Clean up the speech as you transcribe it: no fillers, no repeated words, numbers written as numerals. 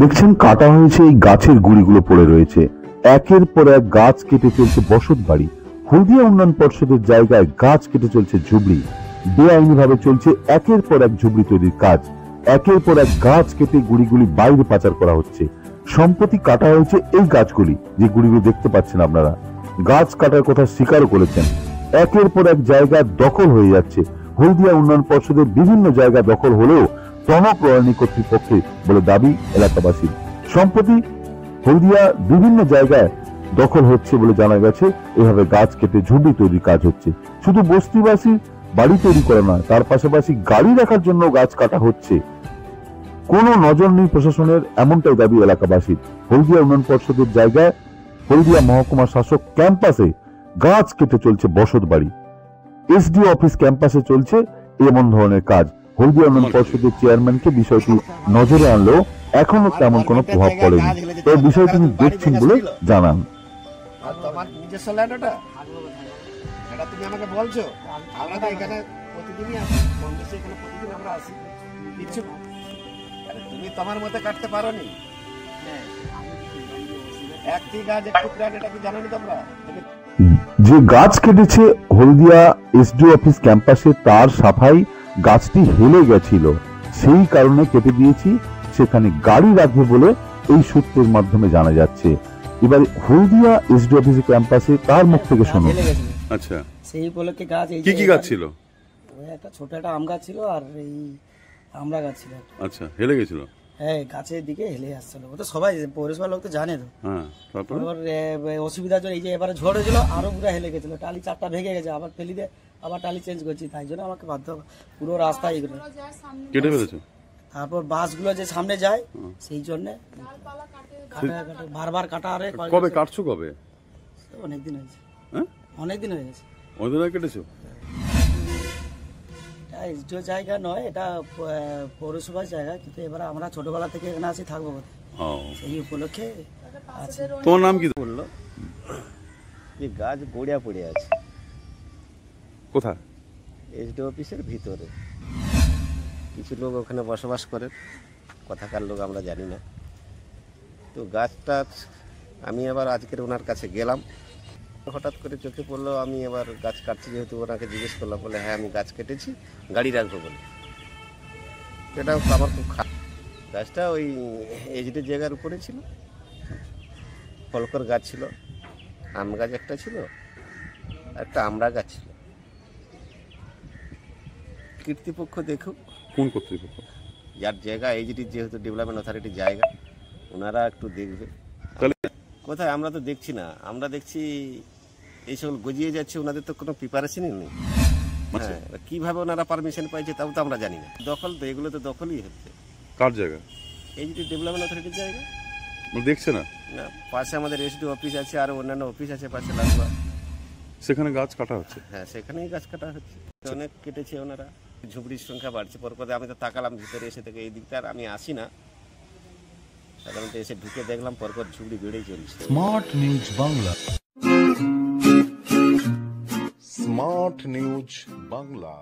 দেখছেন কাটা হয়েছে এই গাছের গুড়িগুলো পড়ে রয়েছে। একের পর এক গাছ কেটে চলছে বসত বাড়ি। হলদিয়া উন্নয়ন পর্ষদের জায়গায় গাছ কেটে চলছে ঝুবড়ি। বেআইনি ভাবে চলছে একের পর এক ঝুবড়ি তৈরির কাজ। একের পর এক গাছ কেটে গুড়িগুলি বাইরে পাচার করা হচ্ছে। সম্প্রতি কাটা হয়েছে এই গাছগুলি, যে গুড়িগুলো দেখতে পাচ্ছেন আপনারা। গাছ কাটার কথা স্বীকারও করেছেন। একের পর এক জায়গা দখল হয়ে যাচ্ছে। হলদিয়া উন্নয়ন পর্ষদের বিভিন্ন জায়গা দখল হলেও জনপ্রণালী কর্তৃপক্ষে বলে দাবি এলাকাবাসী। সম্প্রতি হলদিয়া বিভিন্ন জায়গায় দখল হচ্ছে বলে জানা গেছে। এভাবে গাছ কেটে ঝুড়ি তৈরির কাজ হচ্ছে। শুধু বস্তিবাসী বাড়ি তৈরি করা নয়, তার পাশাপাশি গাড়ি রাখার জন্য গাছ কাটা হচ্ছে। কোনো নজর নেই প্রশাসনের, এমনটাই দাবি এলাকাবাসীর। হলদিয়া উন্নয়ন পর্ষদের জায়গায় হলদিয়া মহকুমা শাসক ক্যাম্পাসে গাছ কেটে চলছে বসত বাড়ি। এসডিও অফিস ক্যাম্পাসে চলছে এমন ধরনের কাজ। হলদিয়া উন্নয়ন পর্ষদের চেয়ারম্যানকে বিষয়টি নজরে আনলেও এখনো তেমন কোনো প্রভাব পড়েনি। তবে বিষয়টি তিনি দেখছেন বলে জানান। তোমার নিজস্ব ল্যান্ড ওটা, এটা তুমি আমাকে বলছো। আমরা তো এখানে প্রতিদিনই আসি, কম বেশি এখানে প্রতিদিন আমরা আসি। কিচ্ছু তুমি তোমার মতে কাটতে পারো নি। একটি গাছ একটু প্ল্যান, এটা কি জানো নি তোমরা? যে গাছ কেটেছে হলদিয়া এসডিও অফিস ক্যাম্পাসে, তার সাফাই গাছটি হেলে গেছিল, সেই কারণে কেটে দিয়েছি, সেখানে গাড়ি রাখবে বলে এই সূত্রের মাধ্যমে জানা যাচ্ছে। এবার হলদিয়া এসডিও অফিস ক্যাম্পাসে তার মুখ থেকে শুনুন। আচ্ছা, সেই উপলক্ষে গাছ কি কি গাছ ছিল? একটা ছোট একটা আম গাছ ছিল আর এই আমড়া গাছ ছিল। আচ্ছা, হেলে গেছিল? হ্যাঁ, গাছের দিকে হেলে আসছিল। ও তো সবাই পৌরসভার লোক তো জানে তো। হ্যাঁ, তারপর অসুবিধার জন্য এই যে এবারে ঝড় হয়েছিল, আরো পুরো হেলে গেছিল। টালি 4টা ভেঙে গেছে, আবার ফেলি দিয়ে আবার টালি চেঞ্জ করছি, তাই জন্য আমাকে বাধ্য পুরো রাস্তা এগুলো কেটে ফেলেছে। তারপর বাসগুলো যে সামনে যায়, সেই জন্য বারবার কাটা। আরে কবে কাটছো? কবে? অনেকদিন হয়েছে। হ্যাঁ, অনেকদিন হয়ে গেছে। ওইদিন কেটেছো? এসডিও জায়গা নয়, এটা পৌরসভার জায়গা, কিন্তু এবারে আমরা ছোটবেলা থেকে এখানে আসি, থাকবো সেই উপলক্ষে আছে। তোমার নাম কি? বললো যে গাছ গড়িয়া পড়ে আছে। কোথায়? এসডিও অফিসের ভিতরে। কিছু লোক ওখানে বসবাস করে, কোথাকার লোক আমরা জানি না। তো গাছটা আমি আবার আজকের ওনার কাছে গেলাম, হঠাৎ করে চোখে পড়লো। আমি এবার গাছ কাটছি, যেহেতু ওনাকে জিজ্ঞেস করলাম, বলে হ্যাঁ আমি গাছ কেটেছি, গাড়ি রাখবো বলে। এটা আমার খুব খারাপ। গাছটা ওই এজডি জায়গার উপরে ছিল, ফলকর গাছ ছিল, আম গাছ একটা ছিল, একটা আমড়া গাছ ছিল। কর্তৃপক্ষ দেখুক। কোন কর্তৃপক্ষ? যার জায়গা এইচডি, যেহেতু ডেভেলপমেন্ট অথরিটির জায়গা, ওনারা একটু দেখবে। কোথায়? আমরা তো দেখছি না। আমরা দেখছি এইসব গজিয়ে যাচ্ছে, ওনাদের তো কোনো প্রিপারেশনই নেই। হ্যাঁ, কিভাবে ওনারা পারমিশন পাইছে তাও তো আমরা জানি না। দখল তো, এগুলো তো দখলই হচ্ছে। কার জায়গা? এইচডি ডেভেলপমেন্ট অথরিটির জায়গা। দেখছে না? না, পাশে আমাদের এসডি অফিস আছে, আর অন্যান্য অফিস আছে পাশে লাগোয়া, সেখানে গাছ কাটা হচ্ছে। হ্যাঁ, সেখানেই গাছ কাটা হচ্ছে। অনেক কেটেছে ওনারা। ঝুপড়ির সংখ্যা বাড়ছে পরপরে। আমি তো তাকালাম ভিতরে এসে থেকে, এই দিকটা আর আমি আসি না সাধারণত, এসে ঢুকে দেখলাম পরপর ঝুপড়ি বেড়েই চলছে। Smart news Bangla. Smart news Bangla.